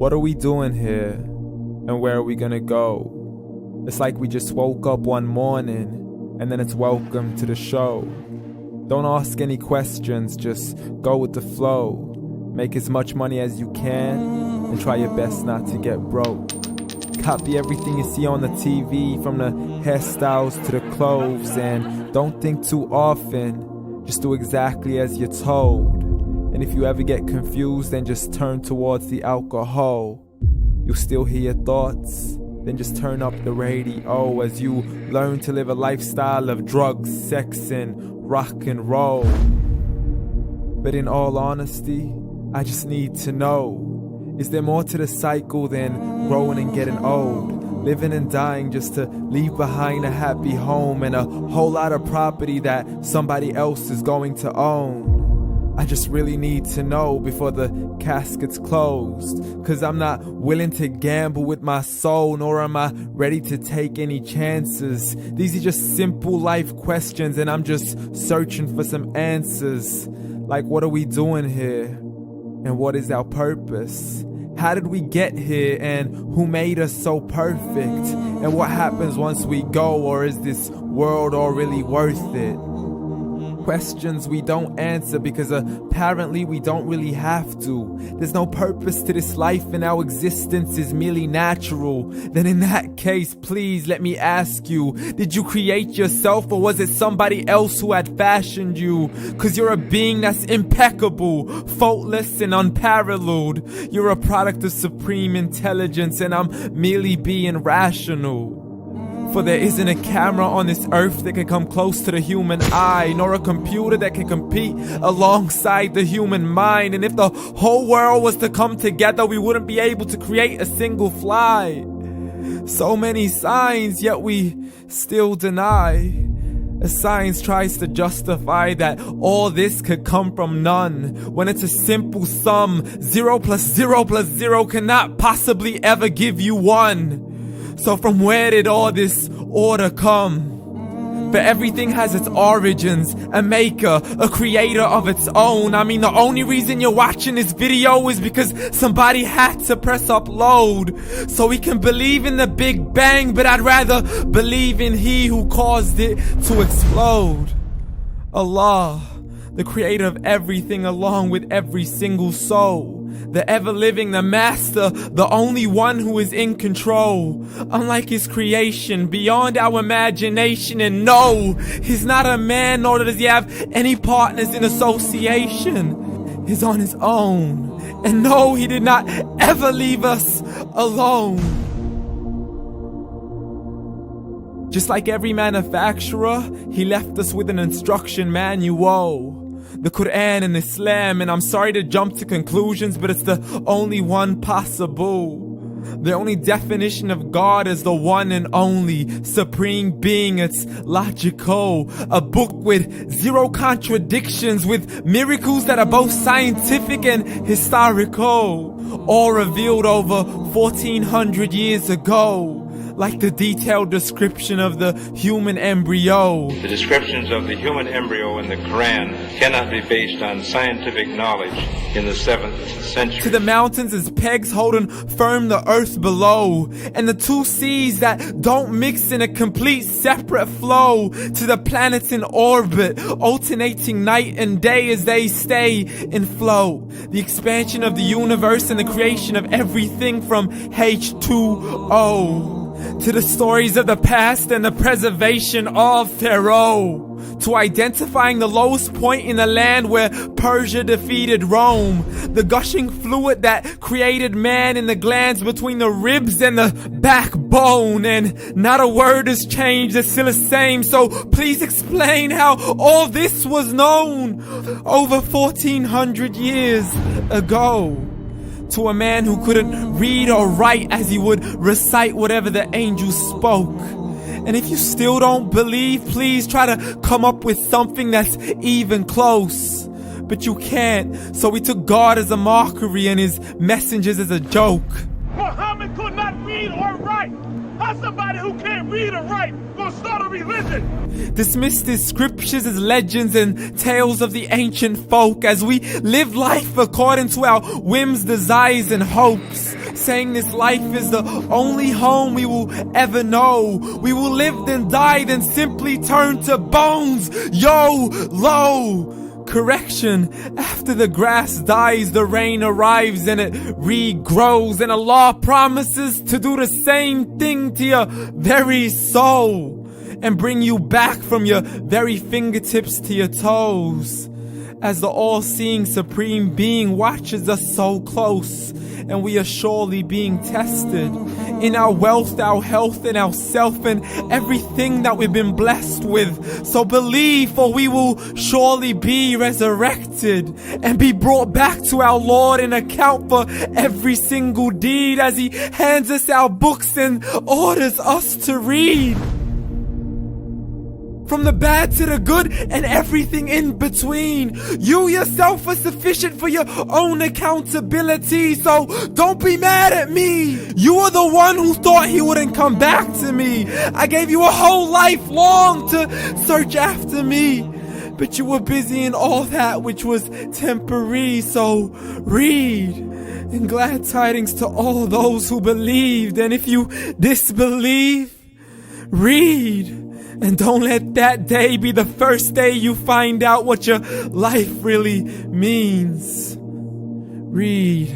What are we doing here? And where are we gonna go? It's like we just woke up one morning, and then it's welcome to the show. Don't ask any questions, just go with the flow. Make as much money as you can, and try your best not to get broke. Copy everything you see on the TV, from the hairstyles to the clothes, and don't think too often, just do exactly as you're told. And if you ever get confused, then just turn towards the alcohol. You'll still hear your thoughts, then just turn up the radio as you learn to live a lifestyle of drugs, sex, and rock and roll. But in all honesty, I just need to know, is there more to the cycle than growing and getting old? Living and dying just to leave behind a happy home and a whole lot of property that somebody else is going to own. I just really need to know before the casket's closed, 'cause I'm not willing to gamble with my soul, nor am I ready to take any chances. These are just simple life questions, and I'm just searching for some answers. Like, what are we doing here? And what is our purpose? How did we get here, and who made us so perfect? And what happens once we go, or is this world all really worth it? Questions we don't answer because apparently we don't really have to. There's no purpose to this life and our existence is merely natural. Then in that case, please let me ask you, did you create yourself, or was it somebody else who had fashioned you? 'Cause you're a being that's impeccable, faultless and unparalleled. You're a product of supreme intelligence, and I'm merely being rational. For there isn't a camera on this earth that can come close to the human eye, nor a computer that can compete alongside the human mind. And if the whole world was to come together, we wouldn't be able to create a single fly. So many signs, yet we still deny. As science tries to justify that all this could come from none, when it's a simple sum. 0 plus 0 plus 0 cannot possibly ever give you 1. So from where did all this order come? For everything has its origins, a maker, a creator of its own. I mean, the only reason you're watching this video is because somebody had to press upload. So we can believe in the Big Bang, but I'd rather believe in He who caused it to explode. Allah, the creator of everything along with every single soul. The ever-living, the master, the only one who is in control. Unlike his creation, beyond our imagination. And no, he's not a man, nor does he have any partners in association. He's on his own. And no, he did not ever leave us alone. Just like every manufacturer, he left us with an instruction manual. The Quran and Islam, and I'm sorry to jump to conclusions, but it's the only one possible. The only definition of God is the one and only supreme being. It's logical, a book with 0 contradictions, with miracles that are both scientific and historical, all revealed over 1400 years ago. Like the detailed description of the human embryo. The descriptions of the human embryo in the Quran cannot be based on scientific knowledge in the 7th century. To the mountains as pegs holding firm the earth below, and the 2 seas that don't mix in a complete separate flow. To the planets in orbit, alternating night and day as they stay in flow. The expansion of the universe and the creation of everything from H2O. To the stories of the past and the preservation of Pharaoh. To identifying the lowest point in the land where Persia defeated Rome. The gushing fluid that created man in the glands between the ribs and the backbone. And not a word has changed, it's still the same. So please explain how all this was known over 1400 years ago. To a man who couldn't read or write as he would recite whatever the angels spoke. And if you still don't believe, please try to come up with something that's even close. But you can't, so we took God as a mockery and his messengers as a joke. Muhammad could not read or write. How somebody who can't read or write gonna start a religion? Dismissed his scriptures as legends and tales of the ancient folk as we live life according to our whims, desires, and hopes. saying this life is the only home we will ever know. We will live then die, then simply turn to bones. YOLO! Correction, after the grass dies, the rain arrives and it regrows, and Allah promises to do the same thing to your very soul and bring you back from your very fingertips to your toes, as the all-seeing supreme being watches us so close, and we are surely being tested in our wealth, our health, and our self, and everything that we've been blessed with. So believe, for we will surely be resurrected and be brought back to our Lord and account for every single deed, as He hands us our books and orders us to read. From the bad to the good and everything in between. You yourself are sufficient for your own accountability, so don't be mad at me. You are the one who thought He wouldn't come back to me. I gave you a whole life long to search after me, but you were busy in all that which was temporary. So read, and glad tidings to all those who believed. And if you disbelieve, read. And don't let that day be the first day you find out what your life really means. Read.